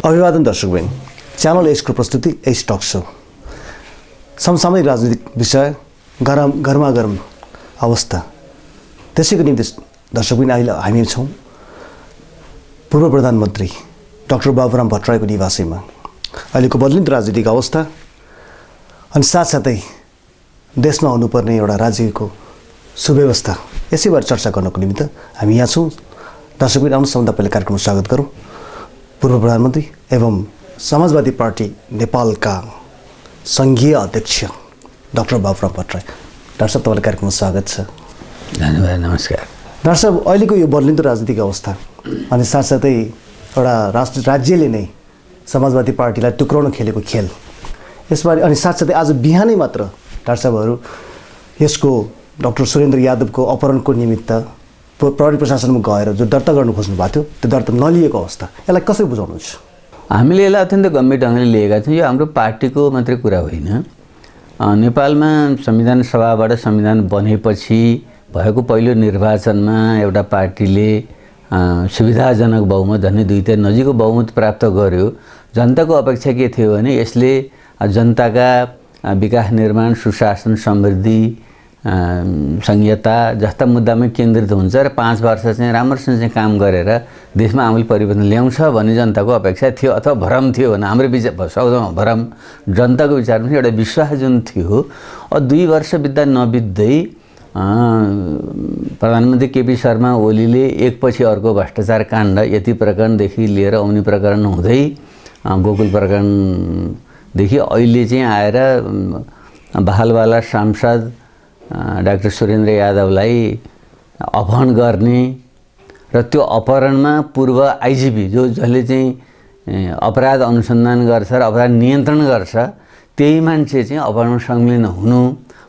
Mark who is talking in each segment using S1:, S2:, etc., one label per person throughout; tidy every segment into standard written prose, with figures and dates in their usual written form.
S1: अभिवादन दर्शकबिन, च्यानल एजको प्रस्तुति एज टक शो। समसामयिक राजनीतिक विषय, गरमागरम अवस्था, त्यसैको निम्ति दर्शकबिन अहिले हामी छौँ पूर्व प्रधानमन्त्री डाक्टर बाबुराम भट्टराईको निवासमा। अहिलेको बदलिँदो राजनीतिक अवस्था अनि साथसाथै देशमा हुनुपर्ने एउटा राज्यको सुव्यवस्था, यसैबारे चर्चा गर्नको निमित्त हामी यहाँ छौँ। दर्शकबिन आउनुहोस्, सबभन्दा पहिला कार्यक्रममा स्वागत गरौँ पूर्व प्रधानमन्त्री एवं समाजवादी पार्टी नेपालका सङ्घीय अध्यक्ष डाक्टर बाबुराम भट्टराई। डाक्टर साहब, तपाईँलाई कार्यक्रममा स्वागत छ।
S2: धन्यवाद, नमस्कार।
S1: डाक्टर साहब, अहिलेको यो बदलिँदो राजनीतिक अवस्था अनि साथसाथै एउटा राज्यले नै समाजवादी पार्टीलाई टुक्राउन खेलेको खेल, यसबारे अनि साथसाथै आज बिहानै मात्र डाक्टर साहबहरू यसको डाक्टर सुरेन्द्र यादवको अपहरणको निमित्त प्रहरी प्रशासनमा गएर जो दर्ता गर्नु खोज्नु भएको थियो, त्यो दर्ता नलिएको अवस्था, यसलाई कसरी बुझाउनुहुन्छ?
S2: हामीले यसलाई अत्यन्त गम्भीर ढङ्गले लिएका छौँ। यो हाम्रो पार्टीको मात्रै कुरा होइन। नेपालमा संविधान सभाबाट संविधान बनेपछि भएको पहिलो निर्वाचनमा एउटा पार्टीले सुविधाजनक बहुमत, झन्डै 2/3 नजिकको बहुमत प्राप्त गर्यो। जनताको अपेक्षा के थियो भने यसले जनताका विकास, निर्माण, सुशासन, समृद्धि, संहिता जस्ता मुद्दामा केन्द्रित हुन्छ र 5 वर्ष चाहिँ राम्रोसँग चाहिँ काम गरेर देशमा आमूल परिवर्तन ल्याउँछ भन्ने जनताको अपेक्षा थियो, अथवा भरम थियो भने हाम्रो विचार शब्दमा भरम, जनताको विचारमा एउटा विश्वास जुन थियो। 2 वर्ष बित्दा नबित्दै प्रधानमन्त्री केपी शर्मा ओलीले एकपछि अर्को भ्रष्टाचार काण्ड, यति प्रकरणदेखि लिएर औनी प्रकरण हुँदै गोकुल प्रकरणदेखि अहिले चाहिँ आएर बहालवाला सांसद डाक्टर सुरेन्द्र यादवलाई अपहरण गर्ने र त्यो अपहरणमा पूर्व आइजिपी जसले चाहिँ अपराध अनुसन्धान गर्छ र अपराध नियन्त्रण गर्छ, त्यही मान्छे चाहिँ अपहरणमा संलग्न हुनु,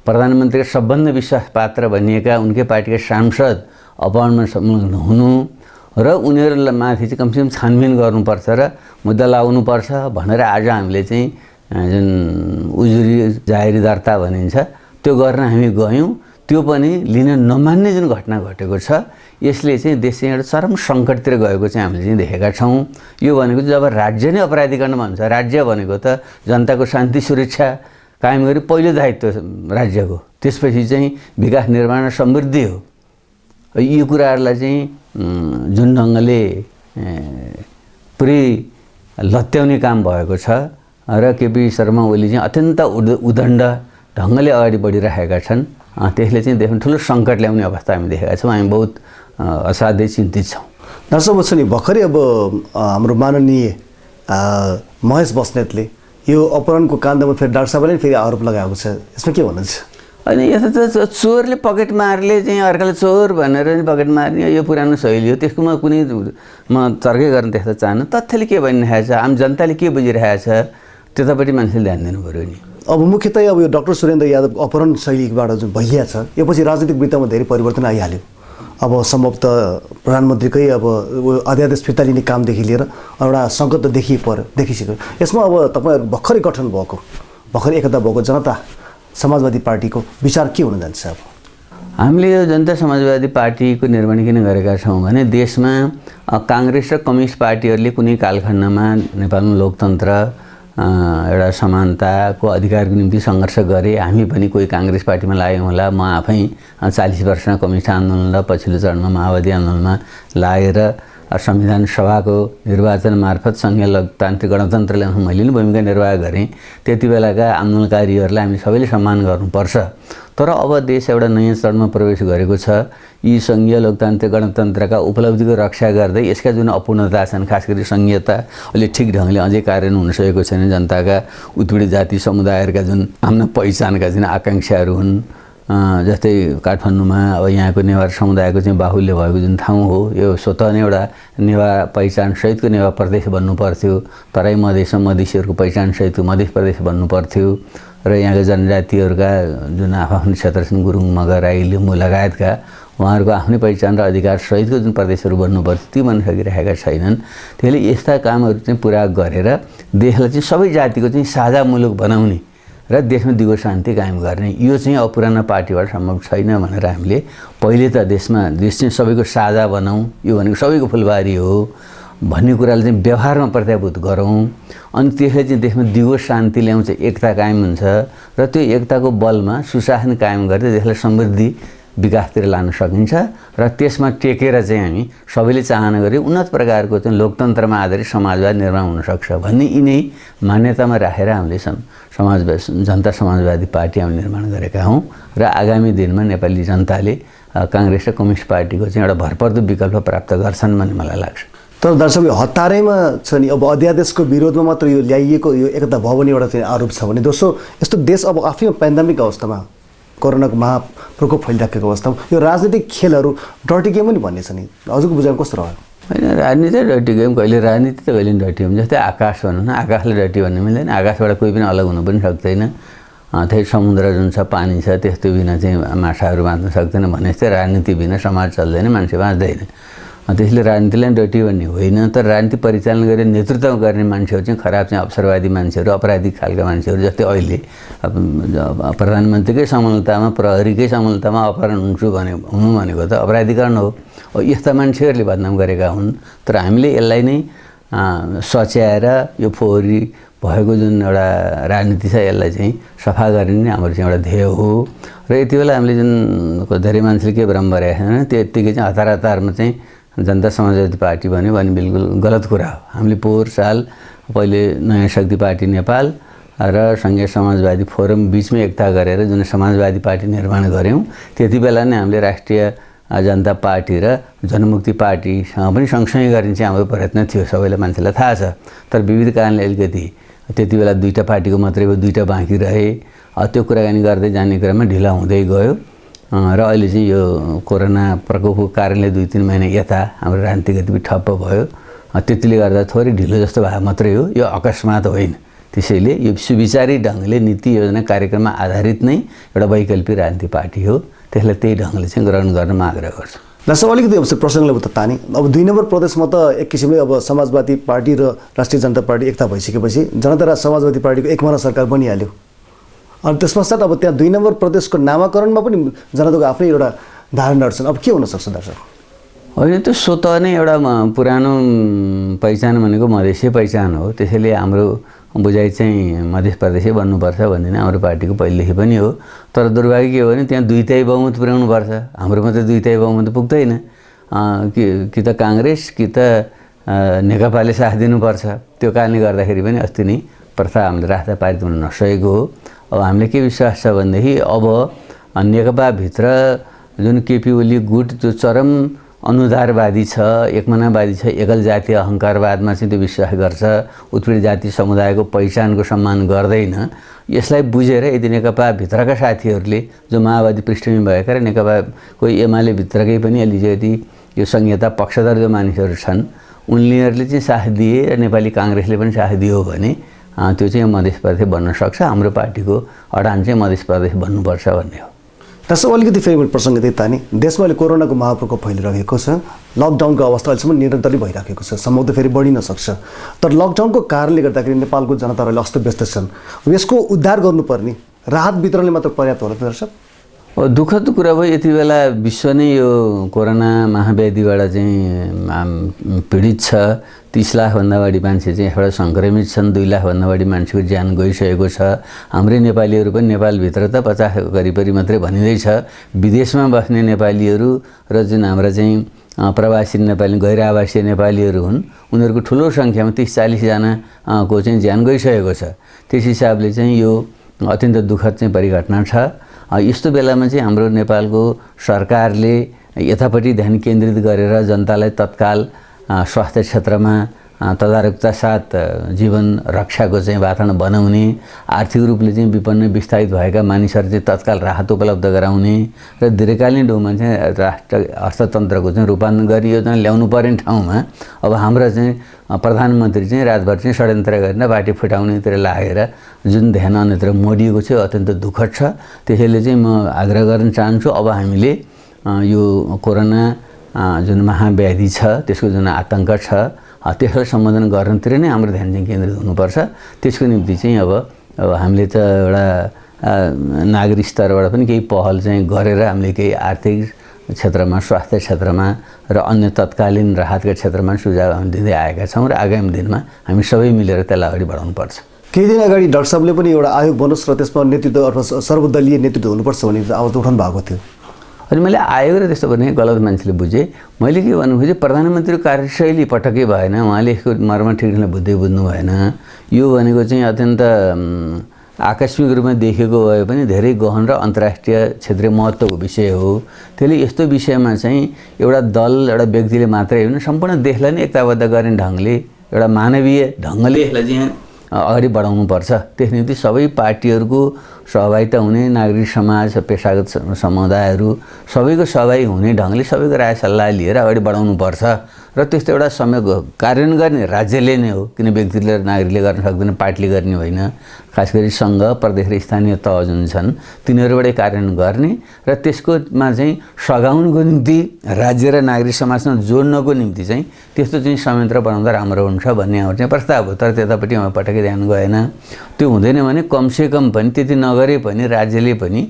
S2: प्रधानमन्त्रीका सबभन्दा विश्वासपात्र भनिएका उनकै पार्टीका सांसद अपहरणमा संलग्न हुनु र उनीहरूमाथि चाहिँ कमसेकम छानबिन गर्नुपर्छ र मुद्दा लगाउनुपर्छ भनेर आज हामीले चाहिँ जुन उजुरी जाहेरी दर्ता भनिन्छ त्यो गर्न हामी गयौँ। त्यो पनि लिन नमान्ने जुन घटना घटेको छ, यसले चाहिँ देश चाहिँ एउटा चरम सङ्कटतिर गएको चाहिँ हामीले चाहिँ देखेका छौँ। यो भनेको जब राज्य नै अपराधीकरण भन्छ, राज्य भनेको त जनताको शान्ति सुरक्षा कायम गरी पहिलो दायित्व राज्यको, त्यसपछि चाहिँ विकास, निर्माण र समृद्धि हो। यो कुराहरूलाई चाहिँ जुन ढङ्गले पुरै लत्याउने काम भएको छ र केपी शर्मा ओली चाहिँ अत्यन्त उदण्ड ढङ्गले अगाडि बढिरहेका छन्, त्यसले चाहिँ देशमा ठुलो सङ्कट ल्याउने अवस्था हामी देखेका छौँ। हामी बहुत असाध्यै चिन्तित छौँ।
S1: डाक्टर साहब, छ नि भर्खरै अब हाम्रो माननीय महेश बस्नेतले यो अपहरणको काण्डमा फेरि डाक्टर साहबले फेरि आरोप लगाएको छ, यसमा के भन्नुहुन्छ?
S2: होइन, यता त चोरले पकेट मारले चाहिँ अर्काले चोर भनेर पकेट मार्ने यो पुरानो शैली हो। त्यसकोमा कुनै म तर्कै गर्न त्यस्तो चाहन्न। तथ्यले के भनिरहेको छ, आम जनताले के बुझिरहेको छ, त्यतापट्टि मान्छेले ध्यान दिनु पऱ्यो नि।
S1: अब मुख्यतया अब यो डाक्टर सुरेन्द्र यादवको अपहरण शैलीबाट जुन भइरहेछ, यो पछि राजनीतिक वृत्तमा धेरै परिवर्तन आइहाल्यो। अब सम्भवतः प्रधानमन्त्रीकै अब अध्यादेश फिर्ता लिने कामदेखि लिएर एउटा सङ्कट त देखिसक्यो। यसमा अब तपाईँहरू भर्खरै गठन भएको, भर्खरै एकता भएको जनता समाजवादी पार्टीको विचार के हुन जान्छ? अब
S2: हामीले यो जनता समाजवादी पार्टीको निर्माण किन गरेका छौँ भने देशमा काङ्ग्रेस र कम्युनिस्ट पार्टीहरूले कुनै कालखण्डमा नेपालमा लोकतन्त्र, एउटा समानताको अधिकारको निम्ति सङ्घर्ष गरे। हामी पनि कोही काङ्ग्रेस पार्टीमा लाग्यौँ होला, म आफै 40 वर्षमा कम्युनिस्ट आन्दोलन र पछिल्लो चरणमा माओवादी आन्दोलनमा लागेर संविधान सभाको निर्वाचन मार्फत सङ्घीय लोकतान्त्रिक गणतन्त्र ल्याउन मैले पनि भूमिका निर्वाह गरेँ। त्यति बेलाका आन्दोलनकारीहरूलाई हामी सबैले सम्मान गर्नुपर्छ। तर अब देश एउटा नयाँ चरणमा प्रवेश गरेको छ। यी सङ्घीय लोकतान्त्रिक गणतन्त्रका उपलब्धिको रक्षा गर्दै यसका जुन अपूर्णता छन्, खास गरी सङ्घीयता अहिले ठिक ढङ्गले अझै कार्यान्वयन हुन सकेको छैन। जनताका उत्पीडित जाति समुदायहरूका जुन आफ्ना पहिचानका जुन आकाङ्क्षाहरू हुन्, जस्तै काठमाडौँमा अब यहाँको नेवार समुदायको चाहिँ बाहुल्य भएको जुन ठाउँ हो, यो स्वतः नै एउटा नेवार पहिचानसहितको नेवार प्रदेश बन्नु पर्थ्यो। तराई मधेसमा मधेसीहरूको पहिचानसहितको मध्य प्रदेश बन्नु पर्थ्यो र यहाँका जनजातिहरूका जुन आफ्नो क्षेत्र छन्, गुरुङ, मगर, राई, लिम्बू लगायतका, उहाँहरूको आफ्नै पहिचान र अधिकार सहितको जुन प्रदेशहरू बन्नु पर्थ्यो, ती बन्न सकिरहेका छैनन्। त्यसले यस्ता कामहरू चाहिँ पुरा गरेर देशलाई चाहिँ सबै जातिको चाहिँ साझा मुलुक बनाउने र देशमा दिगो शान्ति कायम गर्ने, यो चाहिँ अब पुरानो पार्टीबाट सम्भव छैन भनेर हामीले पहिले त देश चाहिँ सबैको साझा बनाऊँ, यो भनेको सबैको फुलबारी हो, भन्ने कुराले चाहिँ व्यवहारमा प्रत्याभूत गरौँ अनि त्यसले चाहिँ देशमा दिगो शान्ति ल्याउँछ, एकता कायम हुन्छ र त्यो एकताको बलमा सुशासन कायम गर्दै देशलाई समृद्धि विकासतिर लान सकिन्छ र त्यसमा टेकेर चाहिँ हामी सबैले चाहना गरी उन्नत प्रकारको चाहिँ लोकतन्त्रमा आधारित समाजवाद निर्माण हुनसक्छ भन्ने यिनै मान्यतामा राखेर हामीले जनता समाजवादी पार्टी हामीले निर्माण गरेका हौँ र आगामी दिनमा नेपाली जनताले काङ्ग्रेस र कम्युनिस्ट पार्टीको चाहिँ एउटा भरपर्दो विकल्प प्राप्त गर्छन् भन्ने मलाई लाग्छ।
S1: तर दर्शक हतारैमा छ नि, अब अध्यादेशको विरोधमा मात्र यो ल्याइएको यो एकता भयो भने एउटा चाहिँ आरोप छ भने, दोस्रो यस्तो देश अब आफैमा पेन्डेमिक अवस्थामा कोरोनाको महाप्रकोप फैलिराखेको अवस्थामा यो राजनीतिक खेलहरू डर्टी गेम पनि भन्ने छ नि, हजुरको बुझाइ कस्तो रह्यो?
S2: होइन, राजनीति डर्टी गेम कहिले राजनीति त कहिले डर्टी गेम। जस्तै आकाश भनौँ न, आकाशलाई डर्टी भन्नु मिल्दैन, आकाशबाट कोही पनि अलग हुनु पनि सक्दैन। त्यही समुद्र जुन छ, पानी छ, त्यस्तो बिना चाहिँ माछाहरू बाँच्न सक्दैन भने जस्तै राजनीति बिना समाज चल्दैन, मान्छे बाँच्दैन। त्यसले राजनीतिलाई डर्टी भन्ने होइन, तर राजनीति परिचालन गरेर नेतृत्व गर्ने मान्छेहरू चाहिँ खराब चाहिँ अवसरवादी मान्छेहरू, अपराधिक खालका मान्छेहरू। जस्तै अहिले प्रधानमन्त्रीकै समलतामा, प्रहरीकै समलतामा अपहरण हुनु भनेको त अपराधीकरण हो। यस्ता मान्छेहरूले बदनाम गरेका हुन्। तर हामीले यसलाई नै सच्याएर यो फोहोरी भएको जुन एउटा राजनीति छ यसलाई चाहिँ सफा गर्ने नै हाम्रो चाहिँ एउटा ध्येय हो। र यति बेला हामीले जुन धेरै मान्छेले के भ्रम गरेका छैन, त्यत्तिकै चाहिँ हतारमा चाहिँ जनता समाजवादी पार्टी भन्यो भने बिल्कुल गलत कुरा हो। हामीले पोहोर साल पहिले नयाँ शक्ति पार्टी नेपाल र सङ्घीय समाजवादी फोरम बिचमै एकता गरेर जुन समाजवादी पार्टी निर्माण गऱ्यौँ, त्यति बेला नै हामीले राष्ट्रिय जनता पार्टी र जनमुक्ति पार्टीसँग पनि सँगसँगै गर्ने चाहिँ हाम्रो प्रयत्न थियो, सबैलाई मान्छेलाई थाहा छ। तर विविध कारणले अलिकति त्यति बेला दुईवटा पार्टीको मात्रै भयो, दुईवटा बाँकी रहे। त्यो कुराकानी गर्दै जाने क्रममा ढिला हुँदै गयो र अहिले चाहिँ यो कोरोना प्रकोपको कारणले 2-3 महिना यता हाम्रो राजनीतिक गतिविधि ठप्प भयो। त्यतिले गर्दा थोरै ढिलो जस्तो भए मात्रै हो, यो अकस्मात होइन। त्यसैले यो सुविचारी ढङ्गले नीति योजना कार्यक्रममा आधारित नै एउटा वैकल्पिक राजनीतिक पार्टी हो, त्यसलाई त्यही ढङ्गले चाहिँ ग्रहण गर्न म आग्रह गर्छु।
S1: जस्तो अलिकति अब प्रसङ्गलाई त तानी, अब 2 नम्बर प्रदेशमा त एक किसिमले अब समाजवादी पार्टी र राष्ट्रिय जनता पार्टी एकता भइसकेपछि जनता र समाजवादी पार्टीको एकमात्र सरकार बनिहाल्यो। अनि त्यस पश्चात अब त्यहाँ 2 नम्बर प्रदेशको नामाकरणमा पनि जनताको आफ्नै एउटा धारणाहरू छन्। अब के हुनसक्छ दर्शक?
S2: होइन, त्यो स्वतः नै एउटा पुरानो पहिचान भनेको मधेसी पहिचान हो। त्यसैले हाम्रो बुझाइ चाहिँ मध्य प्रदेशै बन्नुपर्छ भन्ने नै हाम्रो पार्टीको पहिलेदेखि पनि हो। तर दुर्भाग्य के हो भने त्यहाँ 2/3 बहुमत पुर्याउनुपर्छ। हाम्रो मात्रै 2/3 बहुमत पुग्दैन। कि त काङ्ग्रेस कि त नेकपाले साथ दिनुपर्छ। त्यो कारणले गर्दाखेरि पनि अस्ति नै प्रस्ताव हामीले राख्दा पारित हुन नसकेको हो। अब हामीले के विश्वास छ भनेदेखि अब नेकपाभित्र जुन केपी ओली गुट जो चरम अनुदारवादी छ, एकमनावादी छ, एकल जातीय अहङ्कारवादमा चाहिँ त्यो विश्वास गर्छ, उत्पीडित जाति समुदायको पहिचानको सम्मान गर्दैन। यसलाई बुझेर यदि नेकपाभित्रका साथीहरूले जो माओवादी पृष्ठभूमि भएका र नेकपा कोही एमाले भित्रकै पनि अलिकति यो संहिता पक्षधर जो मानिसहरू छन् उनीहरूले चाहिँ साथ दिए र नेपाली काङ्ग्रेसले पनि साथ दियो भने त्यो चाहिँ मध्य प्रदेश बन्न सक्छ। हाम्रो पार्टीको अडान चाहिँ मध्य प्रदेश बन्नुपर्छ भन्ने हो।
S1: त्यसो अलिकति फेरि प्रसङ्ग त्यही तानी, देशमा अहिले कोरोनाको महाप्रकोप फैलिरहेको छ, लकडाउनको अवस्था अहिलेसम्म निरन्तरै भइरहेको छ, सम्भवतः फेरि बढी नसक्छ। तर लकडाउनको कारणले गर्दाखेरि नेपालको जनताहरूले अस्तव्यस्त छन्। यसको उद्धार गर्नुपर्ने राहत वितरणले मात्र पर्याप्त होला दर्शक?
S2: दुःखद कुरा भयो, यति बेला विश्व नै यो कोरोना महाव्याधिबाट चाहिँ पीडित छ। 30 लाखभन्दा बढी मान्छे चाहिँ यसबाट सङ्क्रमित छन्, 2 लाखभन्दा बढी मान्छेको ज्यान गइसकेको छ। हाम्रै नेपालीहरू पनि नेपालभित्र त 50 करिब मात्रै भनिँदैछ। विदेशमा बस्ने नेपालीहरू र जुन हाम्रा चाहिँ प्रवासी नेपाली गैर आवासीय नेपालीहरू हुन् उनीहरूको ठुलो सङ्ख्यामा 30-40 जनाको चाहिँ ज्यान गइसकेको छ। त्यस हिसाबले चाहिँ यो अत्यन्त दुःखद चाहिँ परिघटना छ। यस्तो बेलामा चाहिँ हाम्रो नेपालको सरकारले यतापट्टि ध्यान केन्द्रित गरेर जनतालाई तत्काल स्वास्थ्य क्षेत्रमा तदारुकता साथ जीवन रक्षाको चाहिँ वातावरण बनाउने, आर्थिक रूपले चाहिँ विपन्न विस्थापित भएका मानिसहरू चाहिँ तत्काल राहत उपलब्ध गराउने र दीर्घकालीन ढङ्गमा चाहिँ राष्ट्र अर्थतन्त्रको चाहिँ रूपान्तरण गरी योजना ल्याउनु पर्ने ठाउँमा अब हाम्रो चाहिँ प्रधानमन्त्री चाहिँ रातभर चाहिँ षड्यन्त्र गरेर पार्टी फुटाउनेतिर लागेर जुन ध्यान अन्यत्र मोडिएको छ अत्यन्त दुःखद छ। त्यसैले चाहिँ म आग्रह गर्न चाहन्छु अब हामीले यो कोरोना जुन महाव्याधि छ त्यसको जुन आतङ्क छ त्यसलाई सम्बोधन गर्नतिर नै हाम्रो ध्यान चाहिँ केन्द्रित हुनुपर्छ। त्यसको निम्ति चाहिँ अब हामीले त एउटा नागरिक स्तरबाट पनि केही पहल चाहिँ गरेर हामीले केही आर्थिक क्षेत्रमा, स्वास्थ्य क्षेत्रमा र अन्य तत्कालीन राहतका क्षेत्रमा सुझाव हामी दिँदै आएका छौँ र आगामी दिनमा हामी सबै मिलेर त्यसलाई अगाडि बढाउनुपर्छ।
S1: केही दिन अगाडि डाक्टर साहबले पनि एउटा आयोग बनोस् र त्यसमा नेतृत्व अथवा सर्वदलीय नेतृत्व हुनुपर्छ भन्ने आवाज उठाउनु भएको थियो।
S2: अनि मैले आयोग र त्यस्तो भने गलत मान्छेले बुझेँ। मैले के भन्नु खोजेँ, प्रधानमन्त्रीको कार्यशैली पटक्कै भएन, उहाँले यसको मर्म ठिकसँग बुझ्नु भएन। यो भनेको चाहिँ अत्यन्त आकस्मिक रूपमा देखेको भए पनि धेरै गहन र अन्तर्राष्ट्रिय क्षेत्रीय महत्त्वको विषय हो। त्यसले यस्तो विषयमा चाहिँ एउटा दल, एउटा व्यक्तिले मात्रै होइन, सम्पूर्ण देशलाई नै एकताबद्ध गर्ने ढङ्गले, एउटा मानवीय ढङ्गले यसलाई चाहिँ अगाडि बढाउनुपर्छ। त्यस निम्ति सबै पार्टीहरूको सहभागिता हुने, नागरिक समाज, पेसागत समुदायहरू सबैको सहभागी हुने ढङ्गले सबैको राय सल्लाह लिएर अगाडि बढाउनुपर्छ र त्यस्तो एउटा समय कार्यान्वयन गर्ने राज्यले नै हो, किन व्यक्तिले र नागरिकले गर्न सक्दैन, पार्टीले गर्ने होइन। खास गरी सङ्घ, प्रदेश र स्थानीय तह जुन छन् तिनीहरूबाटै कार्यान्वयन गर्ने र त्यसकोमा चाहिँ सघाउनुको निम्ति राज्य र नागरिक समाजसँग जोड्नको निम्ति चाहिँ त्यस्तो चाहिँ संयन्त्र बनाउँदा राम्रो हुन्छ भन्ने हाम्रो चाहिँ प्रस्ताव हो। तर त्यतापट्टि उहाँ पटक्कै ध्यान गएन। त्यो हुँदैन भने कमसेकम पनि त्यति नगरे पनि राज्यले पनि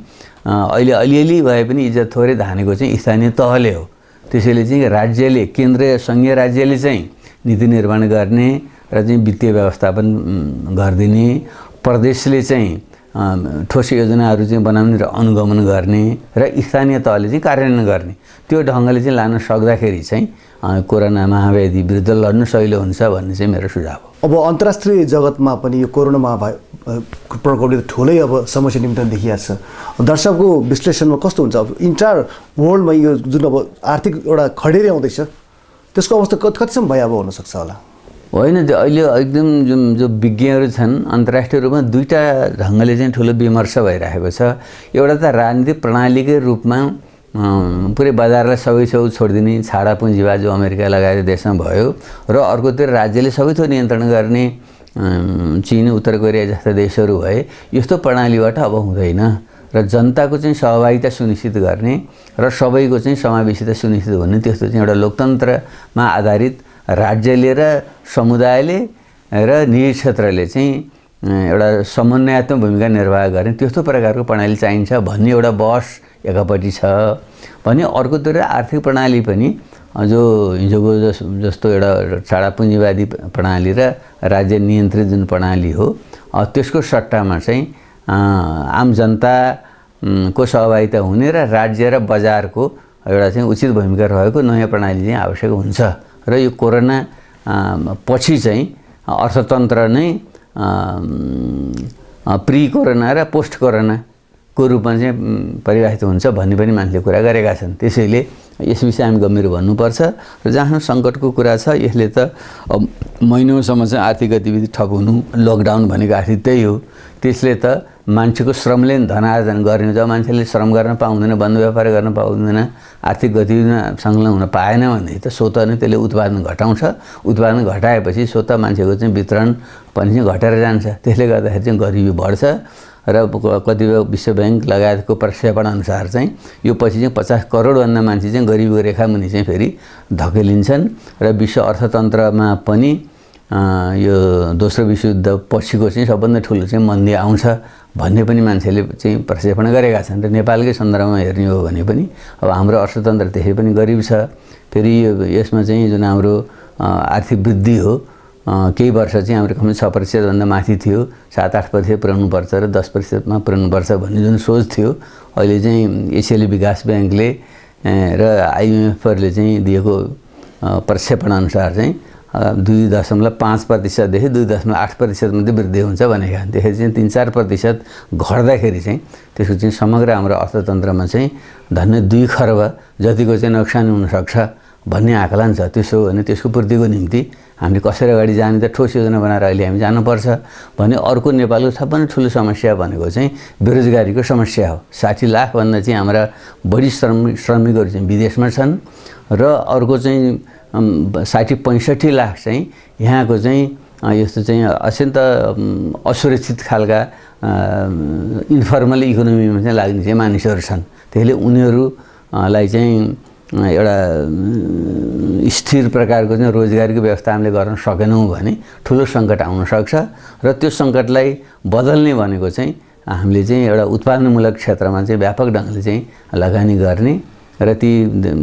S2: अहिले अलिअलि भए पनि इज्जत थोरै धानेको चाहिँ स्थानीय तहले हो। त्यसैले चाहिँ राज्यले, केन्द्रीय सङ्घीय राज्यले चाहिँ नीति निर्माण गर्ने र चाहिँ वित्तीय व्यवस्थापन गरिदिने, प्रदेशले चाहिँ ठोस योजनाहरू चाहिँ बनाउने र अनुगमन गर्ने र स्थानीय तहले चाहिँ कार्यान्वयन गर्ने, त्यो ढङ्गले चाहिँ लान सक्दाखेरि चाहिँ कोरोना महाव्याधि विरुद्ध लड्नु सजिलो हुन्छ भन्ने चाहिँ मेरो सुझाव हो।
S1: अब अन्तर्राष्ट्रिय जगतमा पनि यो कोरोना प्रकोपले ठुलै अब समस्या निम्ति देखिएको छ। दर्शकको विश्लेषणमा कस्तो हुन्छ, अब इन्टायर वर्ल्डमा यो जुन अब आर्थिक एउटा खडेरी आउँदैछ त्यसको अवस्था कतिसम्म भयावह हुनसक्छ होला?
S2: होइन, त्यो अहिले एकदम जो विज्ञहरू छन् अन्तर्राष्ट्रिय रूपमा दुईवटा ढङ्गले चाहिँ ठुलो विमर्श भइरहेको छ। एउटा त राजनीतिक प्रणालीकै रूपमा पुरै बजारलाई सबै छेउ छोडिदिने छाडा पुँजीवाद जो अमेरिका लगायत देशमा भयो र अर्कोतिर राज्यले सबै थोक नियन्त्रण गर्ने चीन, उत्तर कोरिया जस्ता देशहरू भए, यस्तो प्रणालीबाट अब हुँदैन र जनताको चाहिँ सहभागिता सुनिश्चित गर्ने र सबैको चाहिँ समावेशिता सुनिश्चित हुने त्यस्तो चाहिँ एउटा लोकतन्त्रमा आधारित राज्यले र समुदायले र निजी क्षेत्रले चाहिँ एउटा समन्वयात्मक भूमिका निर्वाह गर्ने त्यस्तो प्रकारको प्रणाली चाहिन्छ भन्ने एउटा बहस एकापट्टि छ भने अर्कोतिर आर्थिक प्रणाली पनि जो हिजोको जस्तो एउटा छाडा पुँजीवादी प्रणाली र राज्य नियन्त्रित जुन प्रणाली हो त्यसको सट्टामा चाहिँ आम जनताको सहभागिता हुने र राज्य र बजारको एउटा चाहिँ उचित भूमिका रहेको नयाँ प्रणाली चाहिँ आवश्यक हुन्छ र यो कोरोना पछि चाहिँ अर्थतन्त्र नै प्री कोरोना र पोस्ट कोरोनाको रूपमा चाहिँ परिभाषित हुन्छ भन्ने पनि मान्छेले कुरा गरेका छन्। त्यसैले यस विषय हामी गम्भीर भन्नुपर्छ र जहाँ सङ्कटको कुरा छ यसले त महिनौसम्म चाहिँ आर्थिक गतिविधि ठप हुनु, लकडाउन भनेको आर्थिक त्यही हो। त्यसले त मान्छेको श्रमले धन आर्जन गर्ने, जब मान्छेले श्रम गर्न पाउँदैन, बन्द व्यापार गर्न पाउँदैन, आर्थिक गतिविधिमा संलग्न हुन पाएन भने त स्वतः नै त्यसले उत्पादन घटाउँछ। उत्पादन घटाएपछि स्वतः मान्छेको चाहिँ वितरण पनि चाहिँ घटेर जान्छ। त्यसले गर्दाखेरि चाहिँ गरिबी बढ्छ र कतिपय विश्व ब्याङ्क लगायतको प्रक्षेपण अनुसार चाहिँ यो पछि चाहिँ 50 करोडभन्दा मान्छे चाहिँ गरिबीको रेखामुनि चाहिँ फेरि धकेलिन्छन् र विश्व अर्थतन्त्रमा पनि यो दोस्रो विश्वयुद्ध पछिको चाहिँ सबभन्दा ठुलो चाहिँ मन्दी आउँछ भन्ने पनि मान्छेले चाहिँ प्रक्षेपण गरेका छन्। र नेपालकै सन्दर्भमा हेर्ने हो भने पनि अब हाम्रो अर्थतन्त्र त्यसै पनि गरिब छ। फेरि यसमा चाहिँ जुन हाम्रो आर्थिक वृद्धि हो केही वर्ष चाहिँ हाम्रो कम 6%भन्दा माथि थियो, 7-8% पुर्याउनुपर्छ र 10%मा पुर्याउनुपर्छ भन्ने जुन सोच थियो, अहिले चाहिँ एसियाली विकास ब्याङ्कले र आइएमएफले चाहिँ दिएको प्रक्षेपण अनुसार चाहिँ 2.5% देखि 2.8% मात्रै वृद्धि हुन्छ भनेका। त्यसरी चाहिँ 3-4% घट्दाखेरि चाहिँ त्यसको चाहिँ समग्र हाम्रो अर्थतन्त्रमा चाहिँ धन्य 2 खर्ब जतिको चाहिँ नोक्सान हुनसक्छ भन्ने आकलन छ। त्यसो हो भने त्यसको पूर्तिको निम्ति हामीले कसरी अगाडि जाने त ठोस योजना बनाएर अहिले हामी जानुपर्छ भने अर्को नेपालको सबभन्दा ठुलो समस्या भनेको चाहिँ बेरोजगारीको समस्या हो। 60 लाखभन्दा चाहिँ हाम्रा बढी श्रमिकहरू चाहिँ विदेशमा छन् र अर्को चाहिँ 60-65 लाख चाहिँ यहाँको चाहिँ यस्तो चाहिँ अत्यन्त असुरक्षित खालका इन्फर्मल इकोनोमीमा चाहिँ लाग्ने चाहिँ मानिसहरू छन्। त्यसैले उनीहरूलाई चाहिँ एउटा स्थिर प्रकारको चाहिँ रोजगारीको व्यवस्था हामीले गर्न सकेनौँ भने ठुलो सङ्कट आउन सक्छ र त्यो सङ्कटलाई बदल्ने भनेको चाहिँ हामीले चाहिँ एउटा उत्पादनमूलक क्षेत्रमा चाहिँ व्यापक ढङ्गले चाहिँ लगानी गर्ने र ती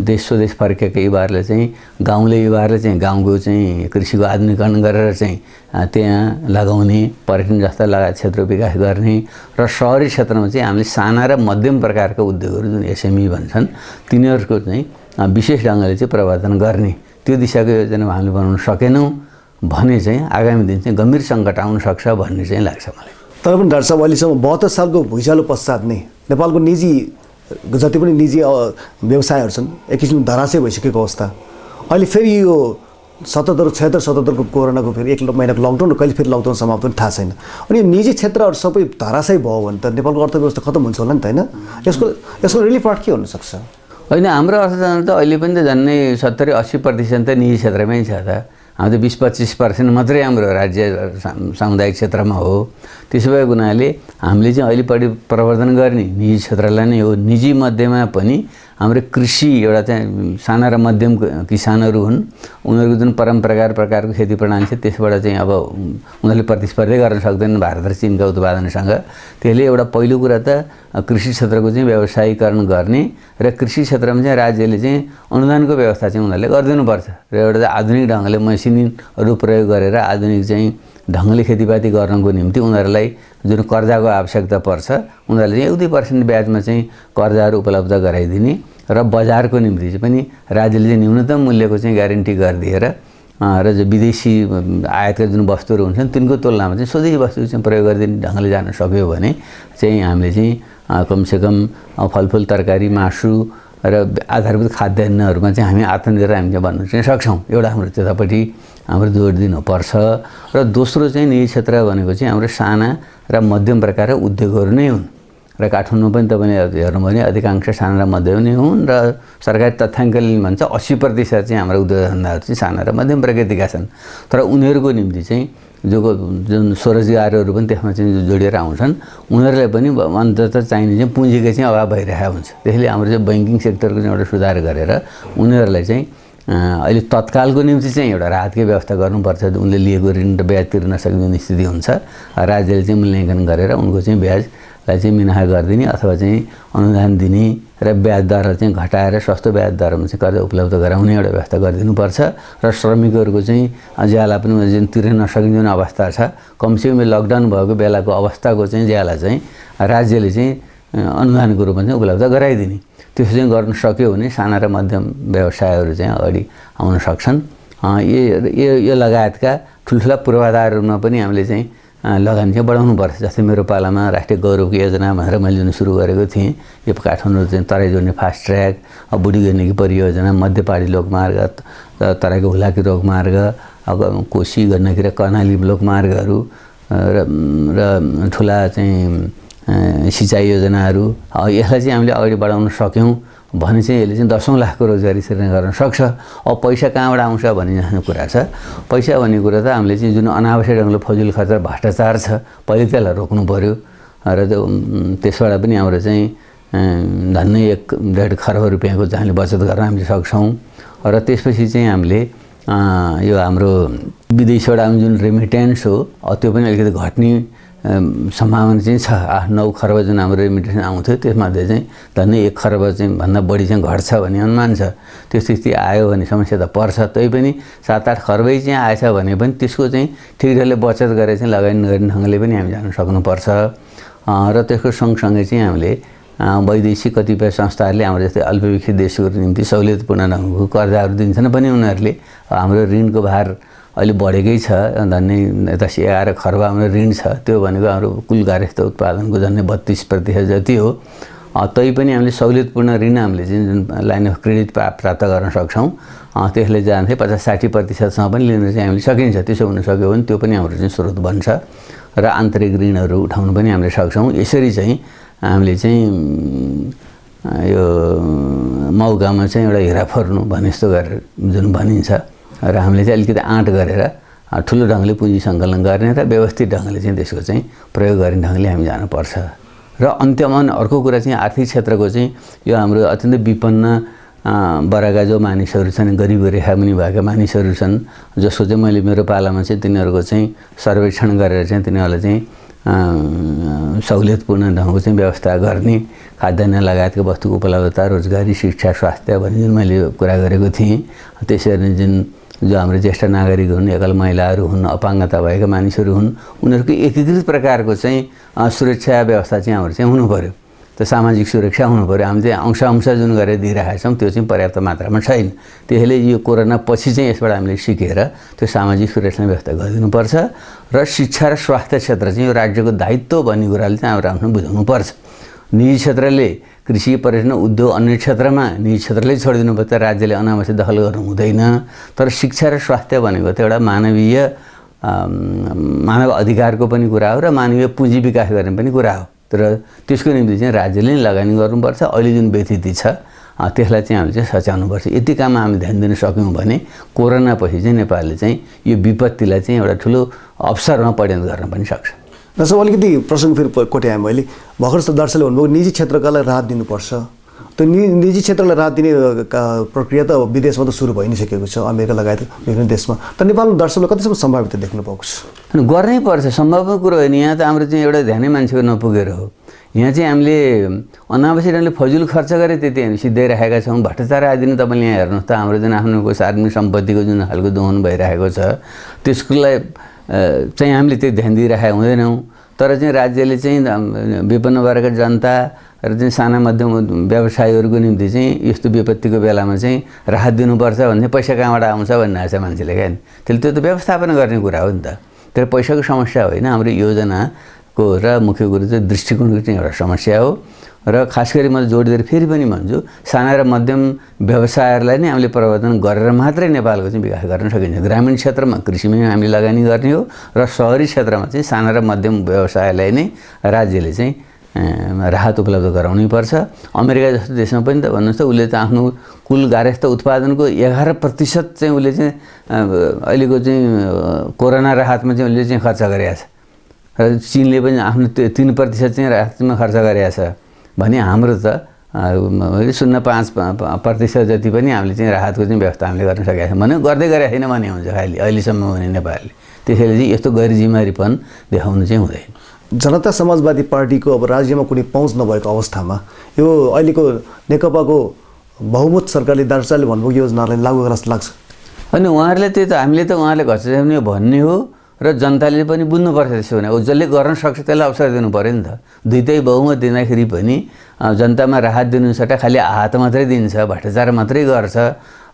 S2: देश स्वदेश फर्केका युवाहरूले चाहिँ गाउँले युवाहरूले चाहिँ गाउँको चाहिँ कृषिको आधुनिकीकरण गरेर चाहिँ त्यहाँ लगाउने, पर्यटन जस्ता लगायत क्षेत्र विकास गर्ने र सहरी क्षेत्रमा चाहिँ हामीले साना र मध्यम प्रकारका उद्योगहरू जुन एसएमई भन्छन् तिनीहरूको चाहिँ विशेष ढङ्गले चाहिँ प्रवर्धन गर्ने त्यो दिशाको योजना हामीले बनाउन सकेनौँ भने चाहिँ आगामी दिन चाहिँ गम्भीर सङ्कट आउन सक्छ भन्ने चाहिँ लाग्छ मलाई।
S1: तर पनि डाक्टर साहब अहिलेसम्म 72 सालको भुइँचालो पश्चात नै नेपालको निजी जति पनि निजी व्यवसायहरू छन् एक किसिमको धराशय भइसकेको अवस्था। अहिले फेरि यो 77 को कोरोनाको फेरि 1 महिनाको लकडाउन र कहिले फेरि लकडाउन समाप्त पनि थाहा छैन। अनि यो निजी क्षेत्रहरू सबै धराशय भयो भने त नेपालको अर्थव्यवस्था खतम हुन्छ होला नि त, होइन? यसको रिलिफ पार्ट के हुनसक्छ?
S2: होइन, हाम्रो अर्थतन्त्र त अहिले पनि त झन्नै 70-80% त निजी क्षेत्रमै छ त। हाम्रो त 20-25% मात्रै हाम्रो राज्य सामुदायिक क्षेत्रमा हो। त्यसो भएको हुनाले हामीले चाहिँ अहिले बढी प्रवर्धन गर्ने निजी क्षेत्रलाई नै हो। निजी मध्येमा पनि हाम्रो कृषि एउटा चाहिँ साना र मध्यम किसानहरू हुन्। उनीहरूको जुन परम्परागत प्रकारको खेती प्रणाली छ त्यसबाट चाहिँ अब उनीहरूले प्रतिस्पर्धा गर्न सक्दैनन् भारत र चीनका उत्पादनसँग। त्यसले एउटा पहिलो कुरा त कृषि क्षेत्रको चाहिँ व्यवसायीकरण गर्ने र कृषि क्षेत्रमा चाहिँ राज्यले चाहिँ अनुदानको व्यवस्था चाहिँ उनीहरूले गरिदिनुपर्छ र एउटा आधुनिक ढङ्गले मसिनहरू प्रयोग गरेर आधुनिक चाहिँ ढङ्गले खेतीपाती गर्नको निम्ति उनीहरूलाई जुन कर्जाको आवश्यकता पर्छ उनीहरूले चाहिँ एउटै % ब्याजमा चाहिँ कर्जाहरू उपलब्ध गराइदिने र बजारको निम्ति चाहिँ पनि राज्यले चाहिँ न्यूनतम मूल्यको चाहिँ ग्यारेन्टी गरिदिएर र जो विदेशी आयातका जुन वस्तुहरू हुन्छन् तिनको तुलनामा चाहिँ स्वदेशी वस्तु चाहिँ प्रयोग गरिदिने ढङ्गले जान सक्यो भने चाहिँ हामीले चाहिँ कमसेकम फलफुल तरकारी मासु र आधारभूत खाद्यान्नहरूमा चाहिँ हामी आत्मनिर्भर हामी चाहिँ बन्न चाहिँ सक्छौँ। एउटा हाम्रो त्यतापट्टि हाम्रो जोड दिनुपर्छ। र दोस्रो चाहिँ निजी क्षेत्र भनेको चाहिँ हाम्रो साना र मध्यम प्रकारका उद्योगहरू नै हुन् र काठमाडौँमा पनि तपाईँले हेर्नु भने अधिकांश साना र मध्यम नै हुन् र सरकारी तथ्याङ्कले भन्छ 80% चाहिँ हाम्रो उद्योग धन्दाहरू चाहिँ साना र मध्यम प्रकृतिका छन्। तर उनीहरूको निम्ति चाहिँ जुन स्वरोजगारहरू पनि त्यसमा चाहिँ जोडिएर आउँछन् उनीहरूलाई पनि अन्ततः चाहिने चाहिँ पुँजीको चाहिँ अभाव भइरहेको हुन्छ। त्यसैले हाम्रो चाहिँ ब्याङ्किङ सेक्टरको चाहिँ एउटा सुधार गरेर उनीहरूलाई चाहिँ अहिले तत्कालको निम्ति चाहिँ एउटा राहतकै व्यवस्था गर्नुपर्छ। उनले लिएको ऋण र ब्याज तिर्न नसक्ने स्थिति हुन्छ, राज्यले चाहिँ मूल्याङ्कन गरेर उनको चाहिँ ब्याजलाई चाहिँ मिनाहा गरिदिने अथवा चाहिँ अनुदान दिने र ब्याज दर चाहिँ घटाएर सस्तो ब्याज दरमा चाहिँ कर्जा उपलब्ध गराउने एउटा व्यवस्था गरिदिनुपर्छ। र श्रमिकहरूको चाहिँ ज्याला पनि जुन तिर्न नसकिने जुन अवस्था छ कमसेकम लकडाउन भएको बेलाको अवस्थाको चाहिँ ज्याला चाहिँ राज्यले चाहिँ अनुदानको रूपमा चाहिँ उपलब्ध गराइदिने त्यसो चाहिँ गर्न सक्यो भने साना र मध्यम व्यवसायहरू चाहिँ अगाडि आउन सक्छन्। यो लगायतका ठुल्ठुला पूर्वाधारहरूमा पनि हामीले चाहिँ लगानी चाहिँ बढाउनुपर्छ। जस्तै मेरो पालामा राष्ट्रिय गौरवको योजना भनेर मैले जुन सुरु गरेको थिएँ यो काठमाडौँ चाहिँ तराई जोड्ने फास्ट ट्र्याक, बुढी गण्डकी परियोजना, मध्य पहाडी लोकमार्ग, तराईको हुलाकी लोकमार्ग, कोशी गण्डकी र कर्णाली लोकमार्गहरू र ठुला चाहिँ सिँचाइ योजनाहरू यसलाई चाहिँ हामीले अगाडि बढाउन सक्यौँ भने चाहिँ यसले चाहिँ 10औं लाखको रोजगारी सृजना गर्न सक्छ। अब पैसा कहाँबाट आउँछ भन्ने कुरा छ। पैसा भन्ने कुरा त हामीले चाहिँ जुन अनावश्यक ढङ्गले फजुल खर्च भ्रष्टाचार छ पहिले त्यसलाई रोक्नु पऱ्यो र त्यसबाट पनि हाम्रो चाहिँ झन्नै 1.5 खर्ब रुपियाँको चाहिँ हामीले बचत गर्न हामीले सक्छौँ। र त्यसपछि चाहिँ हामीले यो हाम्रो विदेशबाट आउने जुन रेमिटेन्स हो त्यो पनि अलिकति घट्ने सम्भावना चाहिँ छ। 8-9 खर्ब जुन हाम्रो रेमिटेन्स आउँथ्यो त्यसमध्ये चाहिँ झन्डै 1 खर्ब चाहिँ भन्दा बढी चाहिँ घट्छ भन्ने अनुमान छ। त्यो स्थिति आयो भने समस्या त पर्छ, तैपनि 7-8 खर्बै चाहिँ आएछ भने पनि त्यसको चाहिँ ठिक ढङ्गले बचत गरेर चाहिँ लगानी गर्ने ढङ्गले पनि हामी जान सक्नुपर्छ। र त्यसको सँगसँगै चाहिँ हामीले वैदेशिक कतिपय संस्थाहरूले हाम्रो जस्तै अल्पविकसित देशहरूको निम्ति सहुलियतपूर्ण ढङ्गको कर्जाहरू दिन्छन् पनि उनीहरूले। हाम्रो ऋणको भार अहिले बढेकै छ, झन्डै 11 खर्ब हाम्रो ऋण छ। त्यो भनेको हाम्रो कुल गार्हस्थ्य उत्पादनको झन्डै 32% जति हो। तैपनि हामीले सहुलियतपूर्ण ऋण हामीले चाहिँ जुन लाइन अफ क्रेडिट प्राप्त गर्न सक्छौँ त्यसले जान्थ्यो 50-60% पनि लिन चाहिँ हामीले सकिन्छ। त्यसो हुन सक्यो भने त्यो पनि हाम्रो चाहिँ स्रोत बन्छ र आन्तरिक ऋणहरू उठाउन पनि हामीले सक्छौँ। यसरी चाहिँ हामीले चाहिँ यो मौकामा चाहिँ एउटा हिरा फोर्नु भने जस्तो गरेर जुन भनिन्छ र हामीले चाहिँ अलिकति आँट गरेर ठुलो ढङ्गले पुँजी सङ्कलन गर्ने र व्यवस्थित ढङ्गले चाहिँ त्यसको चाहिँ प्रयोग गर्ने ढङ्गले हामी जानुपर्छ। र अन्त्यमा अर्को कुरा चाहिँ आर्थिक क्षेत्रको चाहिँ यो हाम्रो अत्यन्तै विपन्न बराका जो मानिसहरू छन् गरिब रेखामुनि भएका मानिसहरू छन् जसको चाहिँ मैले मेरो पालामा चाहिँ तिनीहरूको चाहिँ सर्वेक्षण गरेर चाहिँ तिनीहरूलाई चाहिँ सहुलियतपूर्ण ढङ्गको चाहिँ व्यवस्था गर्ने खाद्यान्न लगायतको वस्तुको उपलब्धता रोजगारी शिक्षा स्वास्थ्य भन्ने जुन मैले कुरा गरेको थिएँ त्यसरी नै जो हाम्रो ज्येष्ठ नागरिक हुन् एकल महिलाहरू हुन् अपाङ्गता भएका मानिसहरू हुन् उनीहरूको एकीकृत प्रकारको चाहिँ सुरक्षा व्यवस्था चाहिँ हाम्रो चाहिँ हुनु पऱ्यो त्यो सामाजिक सुरक्षा हुनु पऱ्यो हामी चाहिँ अंश जुन गरेर दिइरहेका छौँ त्यो चाहिँ पर्याप्त मात्रामा छैन त्यसैले यो कोरोना पछि चाहिँ यसबाट हामीले सिकेर त्यो सामाजिक सुरक्षा व्यवस्था गरिदिनुपर्छ र शिक्षा र स्वास्थ्य क्षेत्र चाहिँ यो राज्यको दायित्व भन्ने कुराले चाहिँ हाम्रो आफ्नो बुझाउनुपर्छ निजी क्षेत्रले कृषि पर्यटन उद्योग अन्य क्षेत्रमा निजी क्षेत्रले छोडिदिनु पर्छ राज्यले अनावश्यक दखल गर्नु हुँदैन तर शिक्षा र स्वास्थ्य भनेको त एउटा मानवीय मानव अधिकारको पनि कुरा हो र मानवीय पुँजी विकास गर्ने पनि कुरा हो तर त्यसको निम्ति चाहिँ राज्यले नै लगानी गर्नुपर्छ अहिले जुन व्यथिति छ त्यसलाई चाहिँ हामीले चाहिँ सच्याउनुपर्छ यति काममा हामी ध्यान दिन सक्यौँ भने कोरोना पछि चाहिँ नेपालले चाहिँ यो विपत्तिलाई चाहिँ एउटा ठुलो अवसरमा परिणत गर्न पनि सक्छ
S1: जस्तो अलिकति प्रसङ्ग फेरि कोट्याएँ मैले भर्खर दर्शकले भन्नुभयो निजी क्षेत्रकालाई राहत दिनुपर्छ त्यो निजी क्षेत्रलाई राहत दिने प्रक्रिया त विदेशमा त सुरु भइ नै सकेको छ अमेरिका लगायत विभिन्न देशमा तर नेपालमा दर्शकले कतिसम्म सम्भावित देख्नु पाएको छ
S2: गर्नै पर्छ सम्भव कुरो होइन यहाँ त हाम्रो चाहिँ एउटा ध्यानै मान्छेको नपुगेर हो यहाँ चाहिँ हामीले अनावश्यक ढङ्गले फजुल खर्च गरेर त्यति हामी सिद्धाइरहेका छौँ भ्रष्टाचार आदि नै तपाईँले यहाँ हेर्नुहोस् त हाम्रो जुन आफ्नो सार्वजनिक सम्पत्तिको जुन खालको दोहन भइरहेको छ त्यसकोलाई चाहिँ हामीले त्यो ध्यान दिइरहेका हुँदैनौँ तर चाहिँ राज्यले चाहिँ विपन्न वर्गका जनता र चाहिँ साना मध्यम व्यवसायीहरूको निम्ति चाहिँ यस्तो विपत्तिको बेलामा चाहिँ राहत दिनुपर्छ भन्ने पैसा कहाँबाट आउँछ भन्ने आएछ मान्छेले क्या त्यसले त्यो त व्यवस्थापन गर्ने कुरा हो नि त तर पैसाको समस्या होइन हाम्रो योजनाको र मुख्य कुरो चाहिँ दृष्टिकोणको चाहिँ एउटा समस्या हो र खास गरी म जोड दिएर फेरि पनि भन्छु साना र मध्यम व्यवसायहरूलाई नै हामीले प्रवर्धन गरेर मात्रै नेपालको चाहिँ विकास गर्न सकिन्छ ग्रामीण क्षेत्रमा कृषिमै हामीले लगानी गर्ने हो र सहरी क्षेत्रमा चाहिँ साना र मध्यम व्यवसायलाई नै राज्यले चाहिँ राहत उपलब्ध गराउनै पर्छ अमेरिका जस्तो देशमा पनि त भन्नुहोस् त उसले त आफ्नो कुल गार्हस्थ्य उत्पादनको 11% चाहिँ उसले चाहिँ अहिलेको चाहिँ कोरोना राहतमा चाहिँ उसले चाहिँ खर्च गरेको छ र चीनले पनि आफ्नो 3% चाहिँ राहतमा खर्च गरेको छ भने हाम्रो त 0.5% जति पनि हामीले चाहिँ राहतको चाहिँ व्यवस्था हामीले गर्न सकेका छौँ भने गर्दै गरेका छैन भने हुन्छ खालि अहिलेसम्म भने नेपालले त्यसैले चाहिँ यस्तो गैरजिम्मेवारीपन देखाउनु चाहिँ हुँदैन
S1: जनता समाजवादी पार्टीको अब राज्यमा कुनै पहुँच नभएको अवस्थामा यो अहिलेको नेकपाको बहुमत सरकारले दार्चुलाले भन्नुभयो योजनालाई लागू गर्न लाग्छ
S2: अनि उहाँहरूले त्यही त हामीले त उहाँले घचाउने भन्ने हो र जनताले पनि बुझ्नुपर्छ त्यसो भने जसले गर्न सक्छ त्यसलाई अवसर दिनु पऱ्यो नि त दुईटै बहुमत दिँदाखेरि पनि जनतामा राहत दिनु सट्टा खालि हात मात्रै दिन्छ भ्रष्टाचार मात्रै गर्छ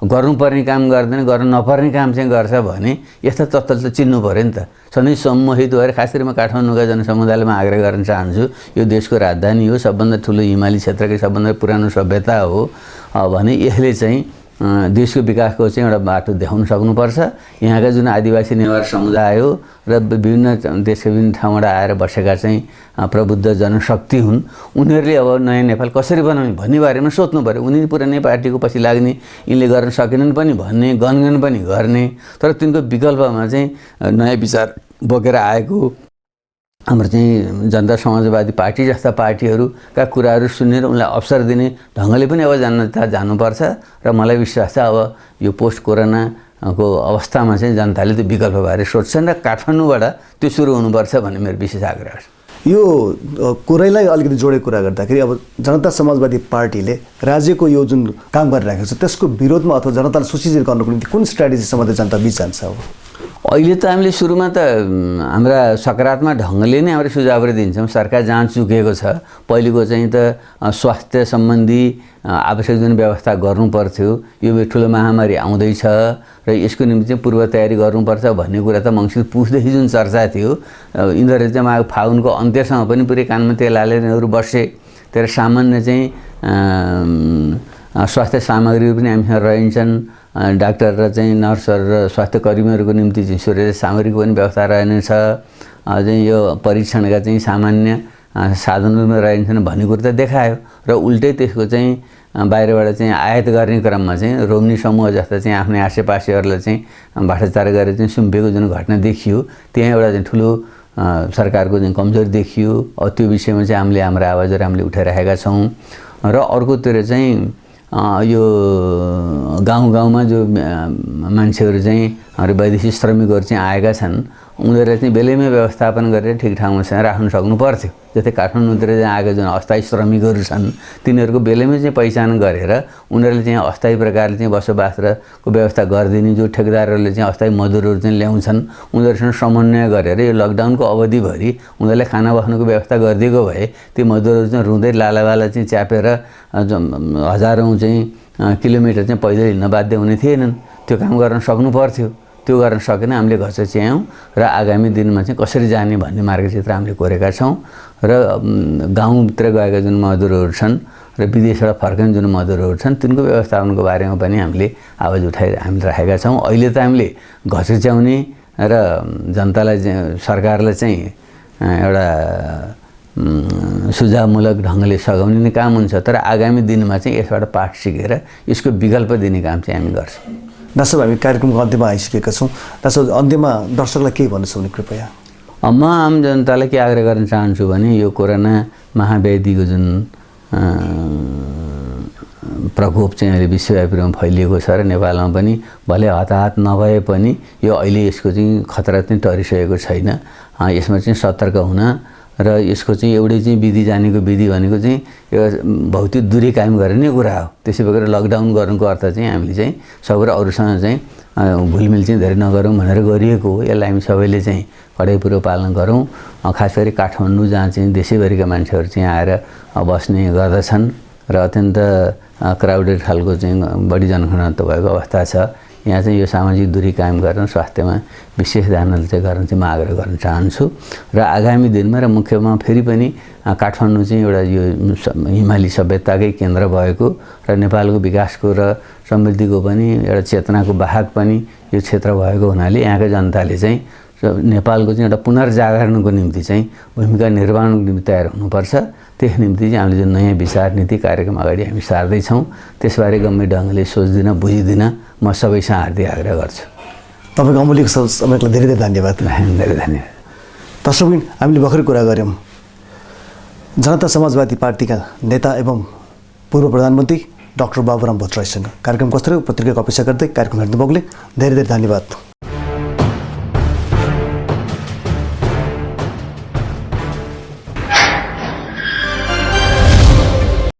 S2: गर्नुपर्ने काम गर्दैन गर्नु नपर्ने काम चाहिँ गर्छ भने यस्ता तत्त्व त चिन्नु पऱ्यो नि त सधैँ सम्मोहित भएर खास गरी म काठमाडौँका जनसमुदायमा आग्रह गर्न चाहन्छु यो देशको राजधानी हो सबभन्दा ठुलो हिमाली क्षेत्रकै सबभन्दा पुरानो सभ्यता हो भने यसले चाहिँ देशको विकासको चाहिँ एउटा बाटो देखाउन सक्नुपर्छ यहाँका जुन आदिवासी नेवार समुदाय हो र विभिन्न देशका विभिन्न ठाउँबाट आएर बसेका चाहिँ प्रबुद्ध जनशक्ति हुन् उनीहरूले अब नयाँ नेपाल कसरी बनाउने भन्ने बारेमा सोच्नु पऱ्यो उनी पुरानै पार्टीको पछि लाग्ने यिनले गर्न सकेनन् पनि भन्ने गनगन पनि गर्ने तर तिनको विकल्पमा चाहिँ नयाँ विचार बोकेर आएको हाम्रो चाहिँ जनता समाजवादी पार्टी जस्ता पार्टीहरूका कुराहरू सुनेर उनलाई अवसर दिने ढङ्गले पनि अब जनता जानुपर्छ र मलाई विश्वास छ अब यो पोस्ट कोरोनाको अवस्थामा चाहिँ जनताले त्यो विकल्पबारे सोध्छन् र काठमाडौँबाट त्यो सुरु हुनुपर्छ भन्ने मेरो विशेष आग्रह छ
S1: यो कुरैलाई अलिकति जोडेको कुरा गर्दाखेरि अब जनता समाजवादी पार्टीले राज्यको यो जुन काम गरिरहेको छ त्यसको विरोधमा अथवा जनतालाई सूचित गर्नको निम्ति कुन स्ट्राटेजीसम्म चाहिँ जनता बिच जान्छ अब
S2: अहिले त हामीले सुरुमा त हाम्रा सकारात्मक ढङ्गले नै हाम्रो सुझावहरू दिन्छौँ सरकार जहाँ चुकेको छ पहिलेको चाहिँ त स्वास्थ्य सम्बन्धी आवश्यक जुन व्यवस्था गर्नुपर्थ्यो यो ठुलो महामारी आउँदैछ र यसको निम्ति चाहिँ पूर्व तयारी गर्नुपर्छ भन्ने कुरा त मङ्सिर पुसदेखि जुन चर्चा थियो यिनीहरू चाहिँ फागुनको अन्त्यसम्म पनि पुरै कानमा तेल हालेर यिनीहरू बसे तर सामान्य चाहिँ स्वास्थ्य सामग्रीहरू पनि हामीसँग रहन्छन् डाक्टर र चाहिँ नर्सहरू र स्वास्थ्य कर्मीहरूको निम्ति चाहिँ सुरक्षा सामग्रीको पनि व्यवस्था रहेनछ चाहिँ यो परीक्षणका चाहिँ सामान्य साधनहरूमा रहन्छन् भन्ने कुरो त देखायो र उल्टै त्यसको चाहिँ बाहिरबाट चाहिँ आयात गर्ने क्रममा चाहिँ रोम्नी समूह जस्ता चाहिँ आफ्नै आसेपासेहरूलाई चाहिँ भ्रष्टाचार गरेर चाहिँ सुम्पिएको जुन घटना देखियो त्यहाँ एउटा चाहिँ ठुलो सरकारको चाहिँ कमजोरी देखियो त्यो विषयमा चाहिँ हामीले हाम्रो आवाजहरू हामीले उठाइरहेका छौँ र अर्कोतिर चाहिँ यो गाउँ-गाउँमा जो मान्छेहरू चाहिँ हाम्रो वैदेशिक श्रमिकहरू चाहिँ आएका छन् उनीहरूले चाहिँ बेलैमै व्यवस्थापन गरेर ठिक ठाउँमा चाहिँ राख्नु सक्नु पर्थ्यो। जस्तै काठमाडौँतिर चाहिँ आएका जुन अस्थायी श्रमिकहरू छन् तिनीहरूको बेलैमै चाहिँ पहिचान गरेर उनीहरूले चाहिँ अस्थायी प्रकारले चाहिँ बसोबास रको व्यवस्था गरिदिने, जो ठेकेदारहरूले चाहिँ अस्थायी मजदुरहरू चाहिँ ल्याउँछन् उनीहरूसँग समन्वय गरेर यो लकडाउनको अवधिभरि उनीहरूलाई खाना बस्नुको व्यवस्था गरिदिएको भए ती मजदुरहरू चाहिँ रुँदै लालावाला चाहिँ च्यापेर हजारौँ चाहिँ किलोमिटर चाहिँ पैदल हिँड्न बाध्य हुने थिएनन्। त्यो काम गर्न सक्नु पर्थ्यो। त्यो गर्न सकेन हामीले घचच्यायौँ र आगामी दिनमा चाहिँ कसरी जाने भन्ने मार्गचित्र हामीले कोरेका छौँ र गाउँभित्र गएका जुन मजदुरहरू छन् र विदेशबाट फर्कने जुन मजदुरहरू छन् तिनको व्यवस्थापनको बारेमा पनि हामीले आवाज हामीले राखेका छौँ। अहिले त हामीले घचच्याउने र जनतालाई सरकारलाई चाहिँ एउटा सुझावमूलक ढङ्गले सघाउने नै काम हुन्छ, तर आगामी दिनमा चाहिँ यसबाट पाठ सिकेर यसको विकल्प दिने काम चाहिँ हामी गर्छौँ।
S1: दर्शक हामी कार्यक्रमको अन्त्यमा आइसकेका छौँ। दर्शक अन्त्यमा दर्शकलाई के भन्न सक्नु कृपया?
S2: म आम जनतालाई के आग्रह गर्न चाहन्छु भने यो कोरोना महाव्याधिको जुन प्रकोप चाहिँ अहिले विश्वव्यापी रूपमा फैलिएको छ र नेपालमा पनि भले हताहत नभए पनि यो अहिले यसको चाहिँ खतरा चाहिँ टरिसकेको छैन। यसमा चाहिँ सतर्क हुन र यसको चाहिँ एउटै चाहिँ विधि जानेको विधि भनेको चाहिँ यो भौतिक दूरी कायम गर्ने कुरा हो। त्यसै भएर लकडाउन गर्नुको अर्थ चाहिँ हामीले चाहिँ सबै अरूसँग चाहिँ घुलमिल चाहिँ धेरै नगरौँ भनेर गरिएको हो। यसलाई हामी सबैले चाहिँ कडाइपूर्वक पालन गरौँ। खास गरी काठमाडौँ जहाँ चाहिँ देशैभरिका मान्छेहरू चाहिँ आएर बस्ने गर्दछन् र अत्यन्त क्राउडेड खालको चाहिँ बढी जनघनत्व भएको अवस्था छ। यहाँ चाहिँ यो सामाजिक दूरी कायम गर्न स्वास्थ्यमा विशेष ध्यान चाहिँ गर्न चाहिँ म आग्रह गर्न चाहन्छु र आगामी दिनमा र मुख्यमा फेरि पनि काठमाडौँ चाहिँ एउटा यो हिमाली सभ्यताकै केन्द्र भएको र नेपालको विकासको र समृद्धिको पनि एउटा चेतनाको वाहक पनि यो क्षेत्र भएको हुनाले यहाँका जनताले चाहिँ नेपालको चाहिँ एउटा पुनर्जागरणको निम्ति चाहिँ भूमिका निर्माणको निम्ति तयार हुनुपर्छ। त्यस निम्ति चाहिँ हामीले जुन नयाँ विचार नीति कार्यक्रम अगाडि हामी सार्दैछौँ त्यसबारे गम्भीर ढङ्गले सोच्दिन बुझिदिन म सबैसँग हार्दिक आग्रह गर्छु।
S1: तपाईँको अमूल्य समयको धेरै धेरै धन्यवाद।
S2: धेरै धन्यवाद।
S1: दर्शकबिन हामीले भर्खरै कुरा गऱ्यौँ जनता समाजवादी पार्टीका नेता एवं पूर्व प्रधानमन्त्री डाक्टर बाबुराम भट्टराईसँग। कार्यक्रम कस्तो रह्यो पत्रिकाको अपेक्षा गर्दै कार्यक्रम हेर्नु बग्ले धेरै धेरै धन्यवाद।